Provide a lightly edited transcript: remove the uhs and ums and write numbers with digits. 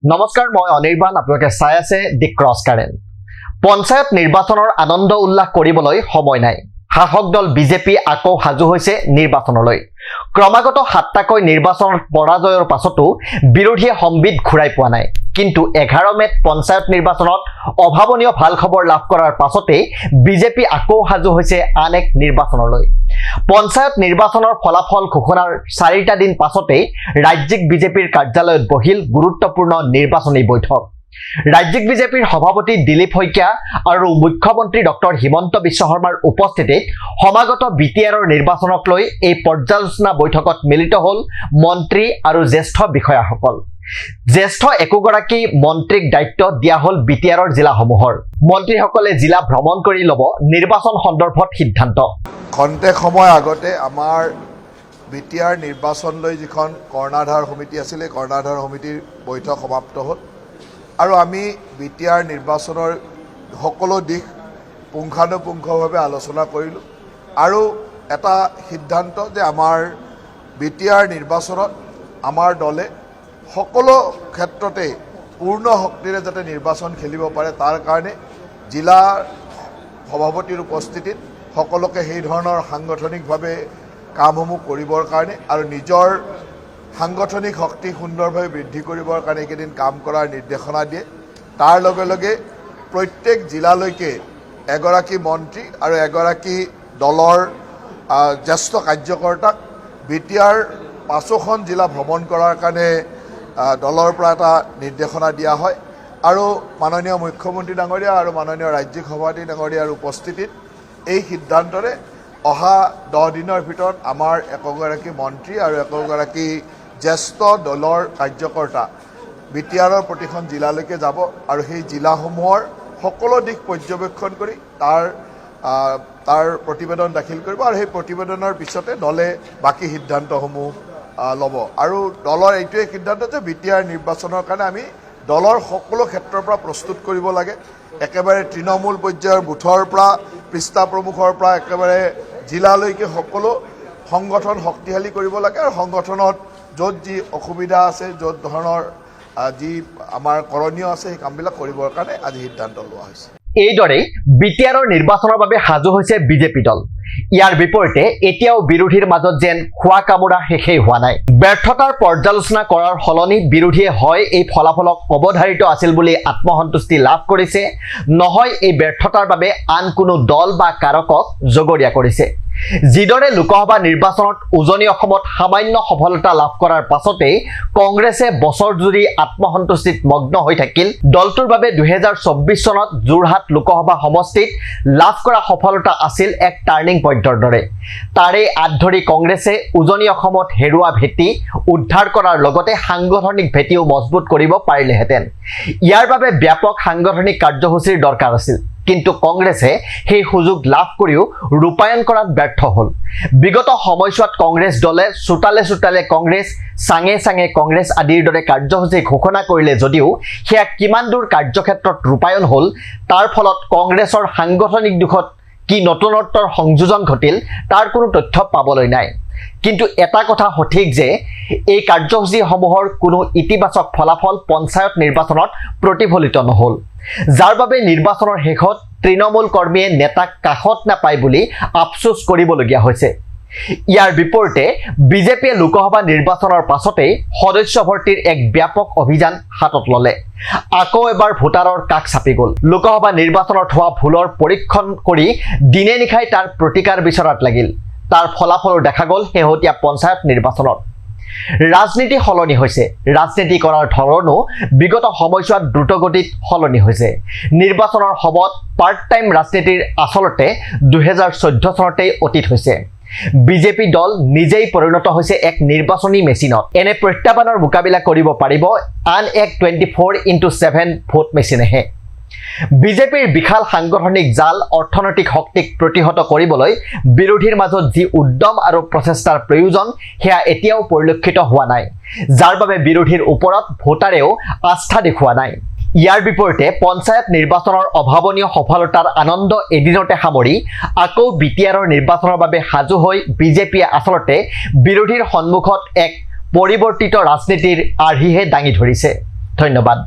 নমস্কাৰ, মই অনিৰ্বাণ। আপোনালোকে চাই আছে দি ক্ৰছ কাৰেণ্ট। পঞ্চায়ত নিৰ্বাচনৰ আনন্দ উল্লাস কৰিবলৈ সময় নাই। শাসক দল বিজেপি আকৌ সাজু হৈছে নিৰ্বাচনলৈ। ক্ৰমাগত ৭টাকৈ নিৰ্বাচনত পৰাজয়ৰ পাছতো বিৰোধীয়ে সম্বিত ঘূৰাই পোৱা নাই। কিন্তু 11 মেত পঞ্চায়ত নিৰ্বাচনত অভাৱনীয় ভাল খবৰ লাভ কৰাৰ পাছতে বিজেপি আকৌ সাজু হৈছে আন এক নিৰ্বাচনলৈ। পঞ্চায়ত নিৰ্বাচনৰ ফলাফল ঘোষণাৰ 4টা দিন পাছতে ৰাজ্যিক বিজেপিৰ কাৰ্যালয়ত বহিল গুৰুত্বপূৰ্ণ নিৰ্বাচনী বৈঠক। ৰাজ্যিক বিজেপিৰ সভাপতি দিলীপ শইকীয়া আৰু মুখ্যমন্ত্ৰী ডক্টৰ হিমন্ত বিশ্ব শৰ্মাৰ উপস্থিতিত সমাগত বিটিআৰৰ নিৰ্বাচনক লৈ এই পৰ্যালোচনা বৈঠকত মিলিত হ'ল মন্ত্ৰী আৰু জ্যেষ্ঠ বিষয়াসকল। জ্যেষ্ঠ একোগৰাকী মন্ত্ৰীক দায়িত্ব দিয়া হ'ল বিটিআৰৰ জিলাসমূহৰ। মন্ত্ৰীসকলে জিলা ভ্ৰমণ কৰি ল'ব নিৰ্বাচন সন্দৰ্ভত সিদ্ধান্ত। খন্তেক সময় আগতে আমাৰ বিটিআৰ নিৰ্বাচনলৈ যিখন কৰ্ণাধাৰ সমিতি আছিলে, কৰ্ণাধাৰ সমিতিৰ বৈঠক সমাপ্ত হ'ল আৰু আমি বিটিআৰ নিৰ্বাচনৰ সকলো দিশ পুংখানুপুংখভাৱে আলোচনা কৰিলোঁ আৰু এটা সিদ্ধান্ত যে আমাৰ বিটিআৰ নিৰ্বাচনত আমাৰ দলে সকলো ক্ষেত্ৰতে পূৰ্ণ শক্তিৰে যাতে নিৰ্বাচন খেলিব পাৰে, তাৰ কাৰণে জিলাৰ সভাপতিৰ উপস্থিতিত সকলোকে সেই ধৰণৰ সাংগঠনিকভাৱে কামসমূহ কৰিবৰ কাৰণে আৰু নিজৰ সাংগঠনিক শক্তি সুন্দৰভাৱে বৃদ্ধি কৰিবৰ কাৰণে এইকেইদিন কাম কৰাৰ নিৰ্দেশনা দিয়ে। তাৰ লগে লগে প্ৰত্যেক জিলালৈকে এগৰাকী মন্ত্ৰী আৰু এগৰাকী দলৰ জ্যেষ্ঠ কাৰ্যকৰ্তাক বিটিআৰ 5খন জিলা ভ্ৰমণ কৰাৰ কাৰণে দলৰ পৰা এটা নিৰ্দেশনা দিয়া হয় আৰু মাননীয় মুখ্যমন্ত্ৰী ডাঙৰীয়া আৰু মাননীয় ৰাজ্যিক সভাপতি ডাঙৰীয়াৰ উপস্থিতিত এই সিদ্ধান্তৰে অহা 10 দিনৰ ভিতৰত আমাৰ একোগৰাকী মন্ত্ৰী আৰু একোগৰাকী জ্যেষ্ঠ দলৰ কাৰ্যকৰ্তা বিটিআৰৰ প্ৰতিখন জিলালৈকে যাব আৰু সেই জিলাসমূহৰ সকলো দিশ পৰ্যবেক্ষণ কৰি তাৰ প্ৰতিবেদন দাখিল কৰিব আৰু সেই প্ৰতিবেদনৰ পিছতে দলে বাকী সিদ্ধান্তসমূহ ল'ব। আৰু দলৰ এইটোৱে সিদ্ধান্ত যে বিটিআৰ নিৰ্বাচনৰ কাৰণে আমি দলৰ সকলো ক্ষেত্ৰৰ পৰা প্ৰস্তুত কৰিব লাগে। একেবাৰে তৃণমূল পৰ্যায়ৰ বুথৰ পৰা পৃষ্ঠা প্ৰমুখৰ পৰা একেবাৰে জিলালৈকে সকলো সংগঠন শক্তিশালী কৰিব লাগে আৰু সংগঠনত য'ত যি অসুবিধা আছে, য'ত ধৰণৰ যি আমাৰ কৰণীয় আছে, সেই কামবিলাক কৰিবৰ কাৰণে আজি সিদ্ধান্ত লোৱা হৈছে। এইদৰেই বিটিআৰৰ নিৰ্বাচনৰ বাবে সাজু হৈছে বিজেপি দল। ইয়াৰ বিপৰীতে এতিয়াও বিৰোধীৰ মাজত যেন খোৱা কামোৰা শেষেই হোৱা নাই। ব্যৰ্থতাৰ পৰ্যালোচনা কৰাৰ সলনি বিৰোধীয়ে হয় এই ফলাফলক অৱধাৰিত আছিল বুলি আত্মসন্তুষ্টি লাভ কৰিছে, নহয় এই ব্যৰ্থতাৰ বাবে আন কোনো দল বা কাৰকক জগৰীয়া কৰিছে। যিদৰে লোকসভা নিৰ্বাচনত উজনি অসমত সামান্য সফলতা লাভ কৰাৰ পাছতেই কংগ্ৰেছে বছৰজুৰি আত্মসন্তুষ্টিত মগ্ন হৈ থাকিল, দলটোৰ বাবে 2024 চনত যোৰহাট লোকসভা সমষ্টিত লাভ কৰা সফলতা আছিল এক টাৰ্ণিং পইণ্টৰ দৰে। তাৰে আঁত ধৰি কংগ্ৰেছে উজনি অসমত হেৰুৱা ভেটি উদ্ধাৰ কৰাৰ লগতে সাংগঠনিক ভেটিও মজবুত কৰিব পাৰিলেহেঁতেন। ইয়াৰ বাবে ব্যাপক সাংগঠনিক কাৰ্যসূচীৰ দৰকাৰ আছিল, কিন্তু কংগ্ৰেছে সেই সুযোগ লাভ কৰিও ৰূপায়ণ কৰাত ব্যৰ্থ হ'ল। বিগত সময়ছোৱাত কংগ্ৰেছ দলে চোতালে চোতালে কংগ্ৰেছ, চাঙে চাঙে কংগ্ৰেছ আদিৰ দৰে কাৰ্যসূচী ঘোষণা কৰিলে যদিও সেয়া কিমান দূৰ কাৰ্যক্ষেত্ৰত ৰূপায়ণ হ'ল, তাৰ ফলত কংগ্ৰেছৰ সাংগঠনিক দিশত কি নতুনত্বৰ সংযোজন ঘটিল, তাৰ কোনো তথ্য পাবলৈ নাই। কিন্তু এটা কথা সঠিক যে এই কাৰ্যসূচীসমূহৰ কোনো ইতিবাচক ফলাফল পঞ্চায়ত নিৰ্বাচনত প্ৰতিফলিত নহ'ল, যাৰ বাবে নিৰ্বাচনৰ শেষত তৃণমূল কৰ্মীয়ে নেতাক কাষত নাপায় বুলি আফচোচ কৰিবলগীয়া হৈছে। ইয়াৰ বিপৰীতে বিজেপিয়ে লোকসভা নিৰ্বাচনৰ পাছতেই সদস্য ভৰ্তিৰ এক ব্যাপক অভিযান হাতত ল'লে। আকৌ এবাৰ ভোটাৰৰ কাষ চাপি গ'ল। লোকসভা নিৰ্বাচনত হোৱা ভুলৰ পৰীক্ষণ কৰি দিনে নিশাই তাৰ প্ৰতিকাৰ বিচৰাত লাগিল। তাৰ ফলাফলো দেখা গ'ল শেহতীয়া পঞ্চায়ত নিৰ্বাচনত। ৰাজনীতি সলনি হৈছে, ৰাজনীতি কৰাৰ ধৰণো বিগত সময়ছোৱাত দ্ৰুতগতিত সলনি হৈছে। নিৰ্বাচনৰ সময়ত পাৰ্ট টাইম ৰাজনীতিৰ আচলতে 2014 চনতেই অতীত হৈছে। বিজেপি দল নিজেই পৰিণত হৈছে এক নিৰ্বাচনী মেচিনত। এনে প্ৰত্যাহ্বানৰ মোকাবিলা কৰিব পাৰিব আন এক 24x7 ভোট মেচিনেহে। বিজেপিৰ বিশাল সাংগঠনিক জাল, অৰ্থনৈতিক শক্তিক প্ৰতিহত কৰিবলৈ বিৰোধীৰ মাজত যি উদ্যম আৰু প্ৰচেষ্টাৰ প্ৰয়োজন, সেয়া এতিয়াও পৰিলক্ষিত হোৱা নাই, যাৰ বাবে বিৰোধীৰ ওপৰত ভোটাৰেও আস্থা দেখুওৱা নাই। ইয়াৰ বিপৰীতে পঞ্চায়ত নিৰ্বাচনৰ অভাৱনীয় সফলতাৰ আনন্দ এদিনতে সামৰি আকৌ বিটিআৰৰ নিৰ্বাচনৰ বাবে সাজু হৈ বিজেপিয়ে আচলতে বিৰোধীৰ সন্মুখত এক পৰিৱৰ্তিত ৰাজনীতিৰ আৰ্হিহে দাঙি ধৰিছে। ধন্যবাদ।